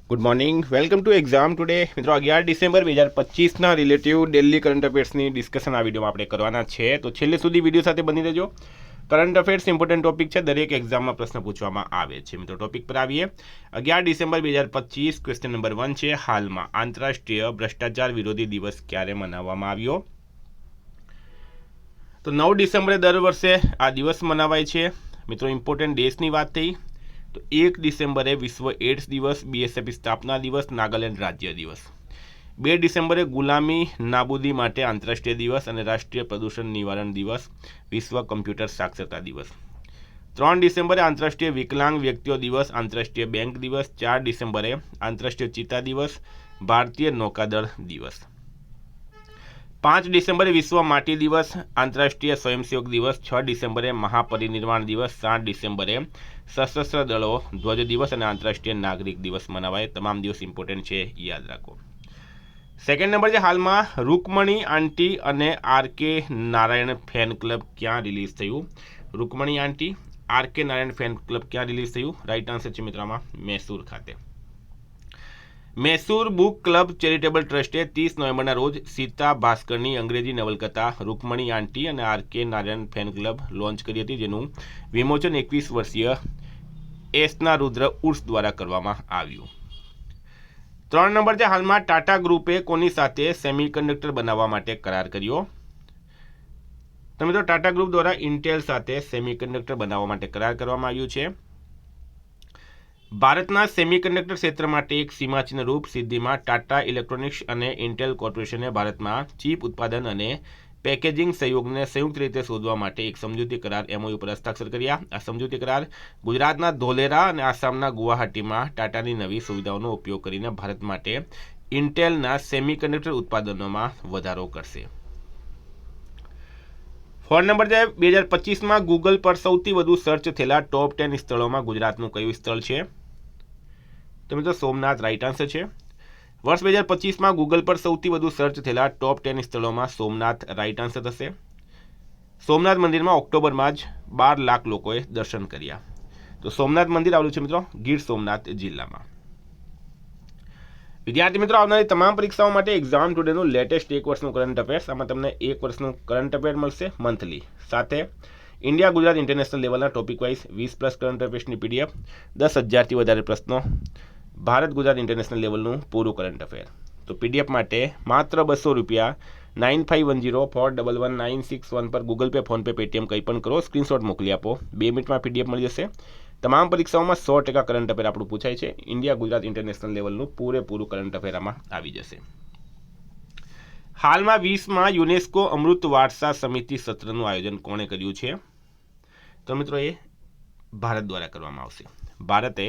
Good morning, welcome to exam today. મિત્રો 11 December 2025ના relative daily current અફેર્સની discussion આ વિડીયોમાં આપણે કરવાના છે, તો છેલ્લે સુધી વિડીયો સાથે બની રહેજો. કરંટ અફેર્સ ઇમ્પોર્ટન્ટ ટોપિક છે, દરેક એક્ઝામમાં પ્રશ્ન પૂછવામાં આવે છે. મિત્રો ટોપિક પર આવીએ. 11 ડિસેમ્બર 2025, ક્વેશ્ચન નંબર 1 છે, હાલમાં આંતરરાષ્ટ્રીય ભ્રષ્ટાચાર વિરોધી દિવસ ક્યારે મનાવવામાં આવ્યો? તો 9 ડિસેમ્બરે દર વર્ષે આ દિવસ મનાવાય છે. મિત્રો ઇમ્પોર્ટન્ટ ડેટ્સની વાત થઈ તો 1 ડિસેમ્બરે વિશ્વ એડ્સ દિવસ, બીએસએફની સ્થાપના દિવસ, નાગાલેન્ડ રાજ્ય દિવસ. 2 ડિસેમ્બરે ગુલામી નાબૂદી માટે આંતરરાષ્ટ્રીય દિવસ અને રાષ્ટ્રીય પ્રદૂષણ નિવારણ દિવસ, વિશ્વ કમ્પ્યુટર સાક્ષરતા દિવસ. 3 ડિસેમ્બરે આંતરરાષ્ટ્રીય વિકલાંગ વ્યક્તિઓ દિવસ, આંતરરાષ્ટ્રીય બેંક દિવસ. 4 ડિસેમ્બરે આંતરરાષ્ટ્રીય ચિત્તા દિવસ, ભારતીય નૌકાદળ દિવસ. 5 ડિસેમ્બરે વિશ્વ માટી દિવસ, આંતરરાષ્ટ્રીય સ્વયંસેવક દિવસ. 6 ડિસેમ્બરે મહાપરિનિર્વાણ દિવસ. 7 ડિસેમ્બરે સશસ્ત્ર દળો ધ્વજ દિવસ અને આંતરરાષ્ટ્રીય નાગરિક દિવસ મનાવાય. તમામ દિવસ ઇમ્પોર્ટન્ટ છે, યાદ રાખો. સેકન્ડ નંબર છે, હાલમાં રૂકમણી આંટી અને આરકે નારાયણ ફેન ક્લબ ક્યાં રિલીઝ થયું? Rukmini aunty, R K Narayan fan club ક્યાં રિલીઝ થયું? રાઈટ આન્સર છે મિત્રોમાં મૈસૂર ખાતે. મૈસૂર બુક ક્લબ ચેરિટેબલ ટ્રસ્ટે 30 નવેમ્બરના રોજ સીતા ભાસ્કરની અંગ્રેજી નવલકથા રૂકમણી આંટી અને R K Narayan fan club launch કરી હતી, જેનું વિમોચન 21 વર્ષીય એસના રુદ્ર ઉર્સ દ્વારા કરવામાં આવ્યું. 3 નંબર છે, હાલમાં ટાટા ગ્રુપે કોની સાથે સેમિકન્ડક્ટર બનાવવા માટે કરાર કર્યો? તો મિત્રો ટાટા ગ્રુપ દ્વારા ઇન્ટેલ સાથે સેમિકન્ડક્ટર બનાવવા માટે કરાર કરવામાં આવ્યું છે. ભારતના સેમિકન્ડક્ટર ક્ષેત્ર માટે એક સીમાચિહ્ન રૂપ સિદ્ધિમાં ટાટા ઇલેક્ટ્રોનિક્સ અને ઇન્ટેલ કોર્પોરેશને ભારતમાં ચીપ ઉત્પાદન અને પેકેજિંગ સહયોગને સંયુક્ત રીતે શોધવા માટે એક સમજૂતી કરાર એમઓયુ પર હસ્તાક્ષર કર્યા. આ સમજૂતી કરાર ગુજરાતના ધોલેરા અને આસામના ગુવાહાટીમાં ટાટાની નવી સુવિધાઓનો ઉપયોગ કરીને ભારત માટે ઇન્ટેલના સેમિકન્ડક્ટર ઉત્પાદનોમાં વધારો કરશે. 4 નંબર છે, 2025માં ગૂગલ પર સૌથી વધુ સર્ચ થયેલા ટોપ 10 સ્થળોમાં ગુજરાતનું કયું સ્થળ છે? તો મિત્રો સોમનાથ રાઈટ આન્સર છે. વર્ષ 2025માં ગૂગલ પર સૌથી વધુ સર્ચ થયેલા ટોપ 10 સ્થળોમાં સોમનાથ રાઈટ આન્સર થશે. સોમનાથ મંદિરમાં ઓક્ટોબરમાં જ 12 લાખ લોકોએ દર્શન કર્યા. તો સોમનાથ મંદિર આવેલું છે મિત્રો ગીર સોમનાથ જિલ્લામાં. વિદ્યાર્થી મિત્રો, આવનારી તમામ પરીક્ષાઓ માટે એક્ઝામ ટુડેનું લેટેસ્ટ એક વર્ષનું કરંટ અફેર્સ, આમાં તમને એક વર્ષનું કરંટ અફેર મળશે મંથલી, સાથે ઇન્ડિયા ગુજરાત ઇન્ટરનેશનલ લેવલના ટોપિક વાઇઝ 20+ કરંટ અફેર્સની પીડીએફ, 10,000થી વધારે પ્રશ્નો, ભારત ગુજરાત ઇન્ટરનેશનલ લેવલનું પૂરું કરંટ અફેર. તો પીડીએફ માટે માત્ર ₹200 9510411961 પર ગૂગલ પે, ફોનપે, પેટીએમ કંઈ પણ કરો, સ્ક્રીનશોટ મોકલી આપો. 2 મિનિટમાં પીડીએફ મળી જશે. તમામ પરીક્ષાઓમાં 100% કરંટ અફેર આપણું પૂછાય છે. ઇન્ડિયા ગુજરાત ઇન્ટરનેશનલ લેવલનું પૂરેપૂરું કરંટ અફેર આમાં આવી જશે. હાલમાં 20માં યુનેસ્કો અમૃત વારસા સમિતિ સત્રનું આયોજન કોણે કર્યું છે? તો મિત્રો એ ભારત દ્વારા કરવામાં આવશે. ભારતે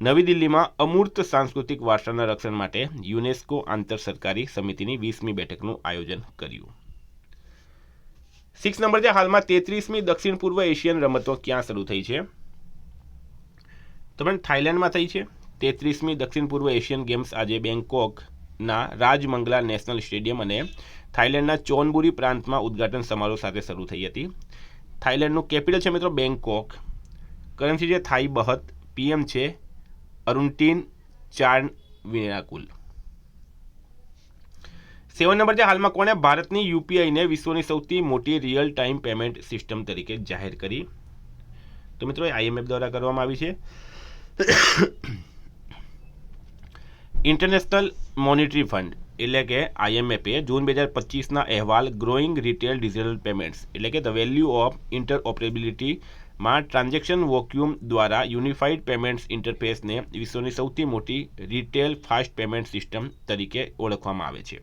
નવી દિલ્હીમાં અમૂર્ત સાંસ્કૃતિક વારસાના રક્ષણ માટે યુનેસ્કો આંતર સરકારી સમિતિની 20મી બેઠકનું આયોજન કર્યું. 6 નંબર છે, હાલમાં 33મી દક્ષિણ પૂર્વ એશિયન રમતો ક્યાં શરૂ થઈ છે? તો પણ થાઇલેન્ડમાં થઈ છે. 33મી દક્ષિણ પૂર્વ એશિયન ગેમ્સ આજે બેંકોકના રાજમંગલા નેશનલ સ્ટેડિયમ અને થાઇલેન્ડના ચોનબુરી પ્રાંતમાં ઉદ્ઘાટન સમારોહ સાથે શરૂ થઈ હતી. થાઇલેન્ડનું કેપિટલ છે મિત્રો બેંકોક. કરન્સી છે થાઈ બહત. પીએમ છે અરુન્ટીન ચાર્નવિનાકુલ. 7 નંબર છે, હાલમાં કોણે ભારતની યુપીઆઈને વિશ્વની સૌથી મોટી રિયલ ટાઈમ પેમેન્ટ સિસ્ટમ તરીકે જાહેર કરી? તો મિત્રો આઈએમએફ દ્વારા કરવામાં આવી છે. ઇન્ટરનેશનલ મોનિટરી ફંડ એટલે કે આઈએમએફે જૂન 2025ના અહેવાલ ગ્રોઈંગ રિટેલ ડિજિટલ પેમેન્ટ્સ એટલે કે the value of ઇન્ટરઓપરેબિલિટીમાં transaction vacuum દ્વારા યુનિફાઈડ પેમેન્ટ્સ ઇન્ટરફેસને વિશ્વની સૌથી મોટી રિટેલ ફાસ્ટ પેમેન્ટ સિસ્ટમ તરીકે ઓળખવામાં આવે છે.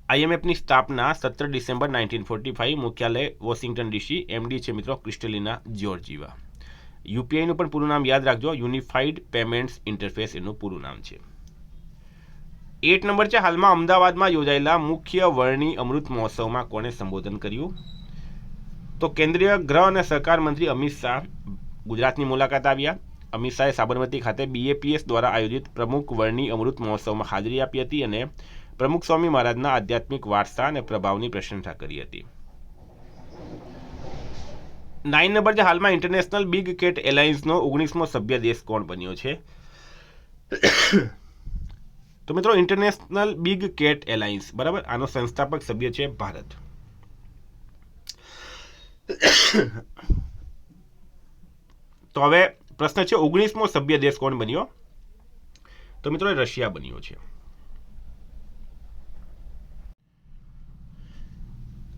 આઈએમએફની સ્થાપના 17 ડિસેમ્બર 1945, મુખ્યાલય વોશિંગ્ટન ડીસી. એમડી છે મિત્રો ક્રિસ્ટલિના જ્યોર્જીવા. યુપીઆઈનું પણ પૂરું નામ યાદ રાખજો, યુનિફાઈડ પેમેન્ટ્સ ઇન્ટરફેસ એનું પૂરું નામ છે. 8 નંબર છે, હાલમાં અમદાવાદમાં યોજાયેલા મુખ્ય વર્ણી અમૃત મહોત્સવમાં કોણે સંબોધન કર્યું? તો કેન્દ્રીય ગૃહ અને સહકાર મંત્રી અમિત શાહ ગુજરાતની મુલાકાત આવ્યા. અમિત શાહે સાબરમતી ખાતે બીએપીએસ દ્વારા આયોજિત પ્રમુખ વર્ણી અમૃત મહોત્સવમાં હાજરી આપી હતી અને પ્રમુખ સ્વામી મહારાજના આધ્યાત્મિક વારસા અને પ્રભાવની પ્રશંસા કરી હતી. 9 નંબર છે, હાલમાં ઇન્ટરનેશનલ બિગ કેટ એલાયન્સનો 19મો સભ્ય દેશ કોણ બન્યો છે? તો મિત્રો ઇન્ટરનેશનલ બિગ કેટ એલાયન્સ, બરાબર, આનો સંસ્થાપક સભ્ય છે ભારત. તો હવે પ્રશ્ન છે 19મો સભ્ય દેશ કોણ બન્યો? તો મિત્રો રશિયા બન્યો છે.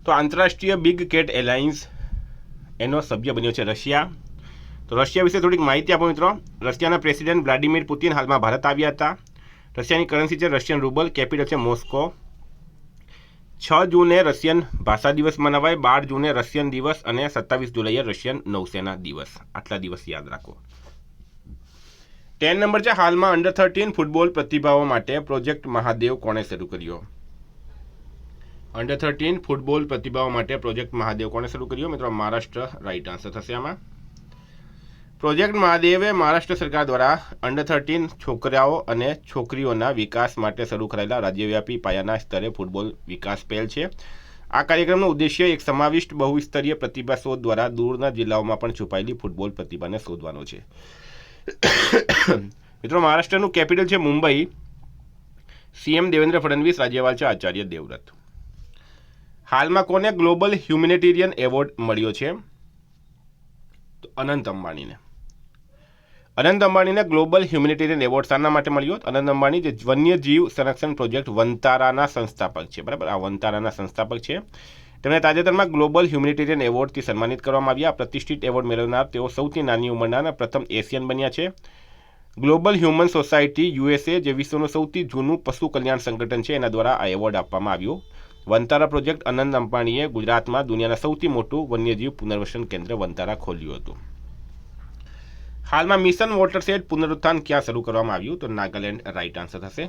તો આંતરરાષ્ટ્રીય બિગ કેટ એલાયન્સ એનો સભ્ય બન્યો છે રશિયા. તો રશિયા વિશે થોડીક માહિતી આપો મિત્રો. રશિયાના પ્રેસિડેન્ટ વ્લાડિમીર પુતિન હાલમાં ભારત આવ્યા હતા. રશિયાની કરન્સી છે રશિયન રૂબલ, કેપિટલ છે મોસ્કો. 6 જૂને રશિયન ભાષા દિવસ મનાવાય, 12 જૂને રશિયન દિવસ અને 27 જુલાઈએ રશિયન નૌસેના દિવસ. આટલા દિવસ યાદ રાખો. 10 નંબર છે હાલમાં અંડર 13 ફૂટબોલ પ્રતિભાઓ માટે પ્રોજેક્ટ મહાદેવ કોણે શરૂ કર્યો? અંડર 13 ફૂટબોલ પ્રતિભાઓ માટે પ્રોજેક્ટ મહાદેવ કોણે શરૂ કર્યો? મિત્રો મહારાષ્ટ્ર રાઈટ આન્સર થશે આમાં. પ્રોજેક્ટ મહાદેવે મહારાષ્ટ્ર સરકાર દ્વારા અંડર 13 છોકરાઓ અને છોકરીઓના વિકાસ માટે શરૂ કરાયેલા રાજ્યવ્યાપી પાયાના સ્તરે ફૂટબોલ વિકાસ પહેલ છે. આ કાર્યક્રમનો ઉદ્દેશ્ય એક સમાવિષ્ટ બહુસ્તરીય પ્રતિભા શોધ દ્વારા દૂરના જિલ્લાઓમાં પણ છુપાયેલી ફૂટબોલ પ્રતિભાને શોધવાનો છે. મિત્રો મહારાષ્ટ્રનું કેપિટલ છે મુંબઈ. સીએમ દેવેન્દ્ર ફડણવીસ, રાજ્યપાલ છે આચાર્ય દેવવ્રત. હાલમાં કોને ગ્લોબલ હ્યુમેનિટેરિયન એવોર્ડ મળ્યો છે? તો અનંત અંબાણીને. અનંત અંબાણીને ગ્લોબલ હ્યુમેનિટેરિયન એવોર્ડ શાના માટે મળ્યો? અનંત અંબાણી જે વન્યજીવ સંરક્ષણ પ્રોજેક્ટ વનતારાના સંસ્થાપક છે, બરાબર, આ વનતારાના સંસ્થાપક છે. તેમને તાજેતરમાં ગ્લોબલ હ્યુમેનિટેરિયન એવોર્ડથી સન્માનિત કરવામાં આવ્યા. પ્રતિષ્ઠિત એવોર્ડ મેળવનાર તેઓ સૌથી નાની ઉંમરના પ્રથમ એશિયન બન્યા છે. ગ્લોબલ હ્યુમન સોસાયટી યુએસએ, જે વિશ્વનું સૌથી જૂનું પશુ કલ્યાણ સંગઠન છે, એના દ્વારા આ એવોર્ડ આપવામાં આવ્યો. વનતારા પ્રોજેક્ટ અનંત અંબાણીએ ગુજરાતમાં દુનિયાના સૌથી મોટું વન્યજીવ પુનર્વસન કેન્દ્ર વનતારા ખોલ્યું હતું. હાલમાં મિશન વોટરશેડ પુનરુત્થાન ક્યાં શરૂ કરવામાં આવ્યું? તો નાગાલેન્ડ રાઈટ આન્સર થશે.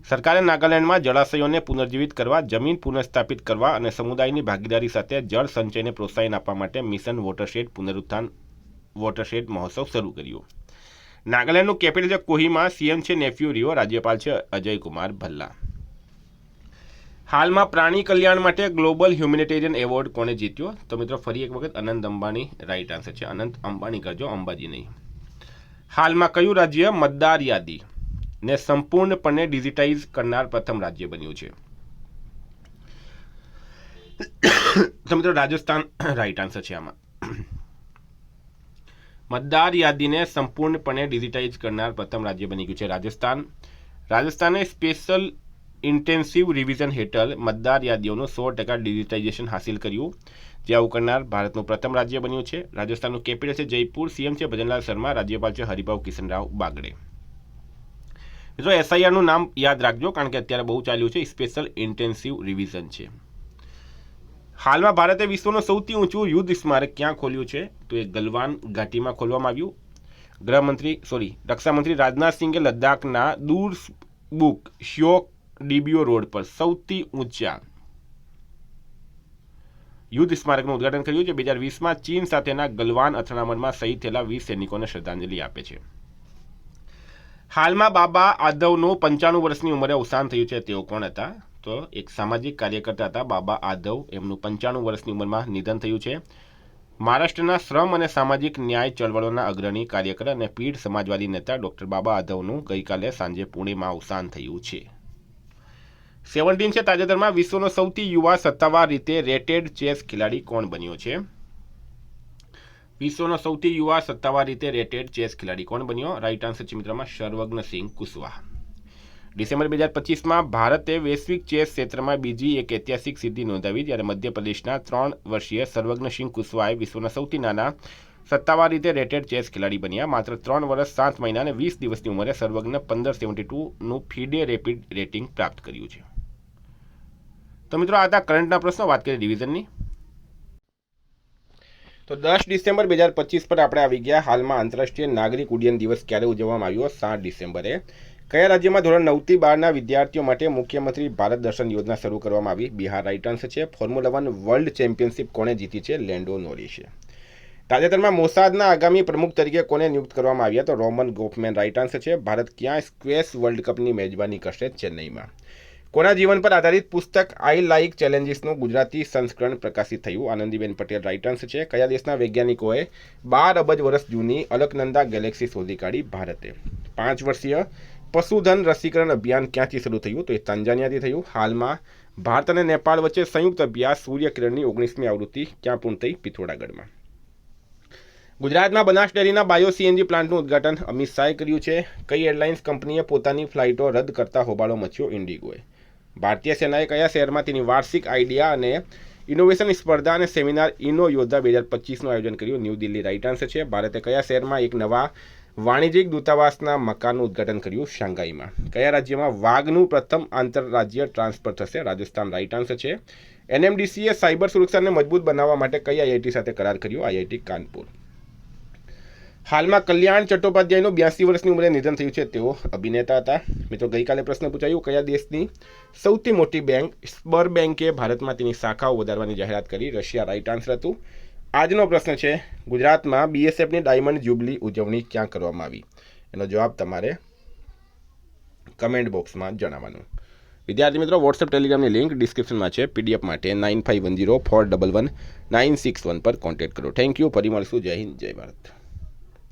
સરકારે નાગાલેન્ડમાં જળાશયોને પુનર્જીવિત કરવા, જમીન પુનઃસ્થાપિત કરવા અને સમુદાયની ભાગીદારી સાથે જળ સંચયને પ્રોત્સાહન આપવા માટે મિશન વોટરશેડ પુનરુત્થાન વોટરશેડ મહોત્સવ શરૂ કર્યો. નાગાલેન્ડનું કેપિટલ છે કોહિમા. સીએમ છે નેફ્યુ રિયો, રાજ્યપાલ છે અજય કુમાર ભલ્લા. હાલમાં પ્રાણી કલ્યાણ માટે ગ્લોબલ હ્યુમેનિટેરિયન એવોર્ડ કોણે જીત્યો? તો મિત્રો ફરી એક વખત અનંત અંબાણી રાઈટ આન્સર છે. અનંત અંબાણી કરજો, અંબાજી નહીં. હાલમાં કયું રાજ્ય મતદાર યાદી ને સંપૂર્ણપણે ડિજિટાઇઝ કરનાર પ્રથમ રાજ્ય બન્યું છે? તો મિત્રો રાજસ્થાન રાઈટ આન્સર છે આમાં. મતદાર યાદીને સંપૂર્ણપણે ડિજિટાઇઝ કરનાર પ્રથમ રાજ્ય બની ગયું છે રાજસ્થાન. રાજસ્થાને સ્પેશિયલ ઇન્ટેન્સિવ રિવિઝન હેઠળ મતદાર યાદીઓનું 100% ડિજિટાઇઝેશન હાંસિલ કર્યું, જે આવું કરનાર ભારતનું પ્રથમ રાજ્ય બન્યું છે. રાજસ્થાનનું કેપિટલ છે જયપુર. સીએમ છે ભજનલાલ શર્મા, રાજ્યપાલ છે હરિભાઉ કિશનરાવ બાગડે. મિત્રો એસઆઈઆરનું નામ યાદ રાખજો, કારણ કે અત્યારે બહુ ચાલ્યું છે. સ્પેશિયલ ઇન્ટેન્સિવ રિવિઝન છે. હાલમાં ભારતે વિશ્વનું સૌથી ઊંચું યુદ્ધ સ્મારક ક્યાં ખોલ્યું છે? તો એ ગલવાન ઘાટીમાં ખોલવામાં આવ્યું. રક્ષામંત્રી રાજનાથ સિંહે લદ્દાખના દુરબુક શ્યોક ડીબીઓ રોડ પર સૌથી ઊંચા યુદ્ધ સ્મારકનું ઉદ્ઘાટન કર્યું છે. 2020માં ચીન સાથેના ગલવાન અથડામણમાં શહીદ થયેલા 20 સૈનિકોને શ્રદ્ધાંજલિ આપે છે. હાલમાં બાબા આદવનું 95 વર્ષની ઉંમરે અવસાન થયું છે. તેઓ કોણ હતા? તો એક સામાજિક કાર્યકર્તા હતા બાબા આદવ. એમનું 95 વર્ષની ઉંમરમાં નિધન થયું છે. મહારાષ્ટ્રના શ્રમ અને સામાજિક ન્યાય ચળવળોના અગ્રણી કાર્યકર અને પીઢ સમાજવાદી નેતા ડૉક્ટર બાબા આદવનું ગઈકાલે સાંજે પુણેમાં અવસાન થયું છે. 17 છે તાજેતરમાં વિશ્વનો સૌથી યુવા સત્તાવાર રીતે રેટેડ ચેસ ખેલાડી કોણ બન્યો છે? વિશ્વનો સૌથી યુવા સત્તાવાર રીતે રેટેડ ચેસ ખેલાડી કોણ બન્યો? રાઈટ આન્સર છે મિત્રોમાં સર્વજ્ઞસિંહ કુશવાહા. ડિસેમ્બર 2025માં ભારતે વૈશ્વિક ચેસ ક્ષેત્રમાં બીજી એક ઐતિહાસિક સિદ્ધિ નોંધાવી, જ્યારે મધ્યપ્રદેશના 3 વર્ષીય સર્વજ્ઞસિંહ કુશવાહે વિશ્વના સૌથી નાના સત્તાવાર રીતે રેટેડ ચેસ ખેલાડી બન્યા. માત્ર 3 વર્ષ 7 મહિના અને 20 દિવસની ઉંમરે સર્વજ્ઞ 1572નું ફીડે રેપિડ રેટિંગ પ્રાપ્ત કર્યું છે. તો મિત્રો આ હતા કરંટના પ્રશ્નો. વાત કરીએ ડિવિઝનની. તો 10 ડિસેમ્બર 2025 પર આપણે આવી ગયા. હાલમાં આંતરરાષ્ટ્રીય નાગરિક ઉડ્ડયન દિવસ ક્યારે ઉજવવામાં આવ્યો? 7 ડિસેમ્બરે. કયા રાજ્યમાં ધોરણ 9 થી 12ના વિદ્યાર્થીઓ માટે મુખ્યમંત્રી ભારત દર્શન યોજના શરૂ કરવામાં આવી? બિહાર રાઈટ આન્સર છે. ફોર્મ્યુલા 1 વર્લ્ડ ચેમ્પિયનશિપ કોણે જીતી છે? લેન્ડો નોરિસે. તાજેતરમાં મોસાદના આગામી પ્રમુખ તરીકે કોને નિયુક્ત કરવામાં આવ્યા? તો રોમન ગોફમેન રાઈટ આન્સર છે. ભારત ક્યાં સ્ક્વેશ વર્લ્ડ કપની મેજબાની કરશે? ચેન્નઈમાં. કોના જીવન પર આધારિત પુસ્તક આઈ લાઇક ચેલેન્જીસનું ગુજરાતી સંસ્કરણ પ્રકાશિત થયું? આનંદીબેન પટેલ રાઈટ આન્સર છે. કયા દેશના વૈજ્ઞાનિકોએ 12 અબજ વર્ષ જૂની અલકનંદા ગેલેક્સી શોધી કાઢી? ભારતે. 5 વર્ષીય પશુધન રસીકરણ અભિયાન ક્યાંથી શરૂ થયું? તો એ તાંજાનિયાથી થયું. હાલમાં ભારત અને નેપાળ વચ્ચે સંયુક્ત અભ્યાસ સૂર્યકિરણની 19મી આવૃત્તિ ક્યાં પૂર્ણ થઈ? પિથોરાગઢમાં. ગુજરાતમાં બનાસ ડેરીના બાયો સીએનજી પ્લાન્ટનું ઉદ્ઘાટન અમિત શાહે કર્યું છે. કઈ એરલાઇન્સ કંપનીએ પોતાની ફ્લાઇટો રદ કરતા હોબાળો મચ્યો? ઇન્ડિગોએ. ભારતીય સેનાએ કયા શહેરમાં તેની વાર્ષિક આઈડિયા અને ઇનોવેશન સ્પર્ધા અને સેમિનાર ઇનો યોદ્ધા 2025નું આયોજન કર્યું? ન્યૂ દિલ્હી. રાઇટ આન્સર છે. ભારતે કયા શહેરમાં એક નવા વાણિજ્યિક દૂતાવાસના મકાનનું ઉદ્ઘાટન કર્યું? શાંઘાઈમાં. કયા રાજ્યમાં વાઘનું પ્રથમ આંતરરાજ્ય ટ્રાન્સફર થશે? રાજસ્થાન. રાઇટ આન્સર છે. એનએમડીસીએ સાયબર સુરક્ષાને મજબૂત બનાવવા માટે કઈ આઈઆઈટી સાથે કરાર કર્યો? આઈઆઈટી કાનપુર. હાલમાં કલ્યાણ ચટ્ટોપાધ્યાયનું 82 વર્ષની ઉંમરે નિધન થયું છે. તેઓ અભિનેતા હતા. મિત્રો, ગઈકાલે પ્રશ્ન પૂછાયું, કયા દેશની સૌથી મોટી બેંક સ્બર બેંકે ભારતમાં તેની શાખાઓ વધારવાની જાહેરાત કરી? રશિયા. રાઇટ આન્સર હતું. આજનો પ્રશ્ન છે, ગુજરાતમાં બીએસએફની ડાયમંડ જ્યુબલી ઉજવણી ક્યાં કરવામાં આવી? એનો જવાબ તમારે કમેન્ટ બોક્સમાં જણાવવાનું. વિદ્યાર્થી મિત્રો, વોટ્સએપ ટેલિગ્રામની લિંક ડિસ્ક્રિપ્શનમાં છે. પીડીએફ માટે 9510411961 પર કોન્ટેક્ટ કરો. Thank you. ફરી મળશું. જય હિન્દ, જય ભારત.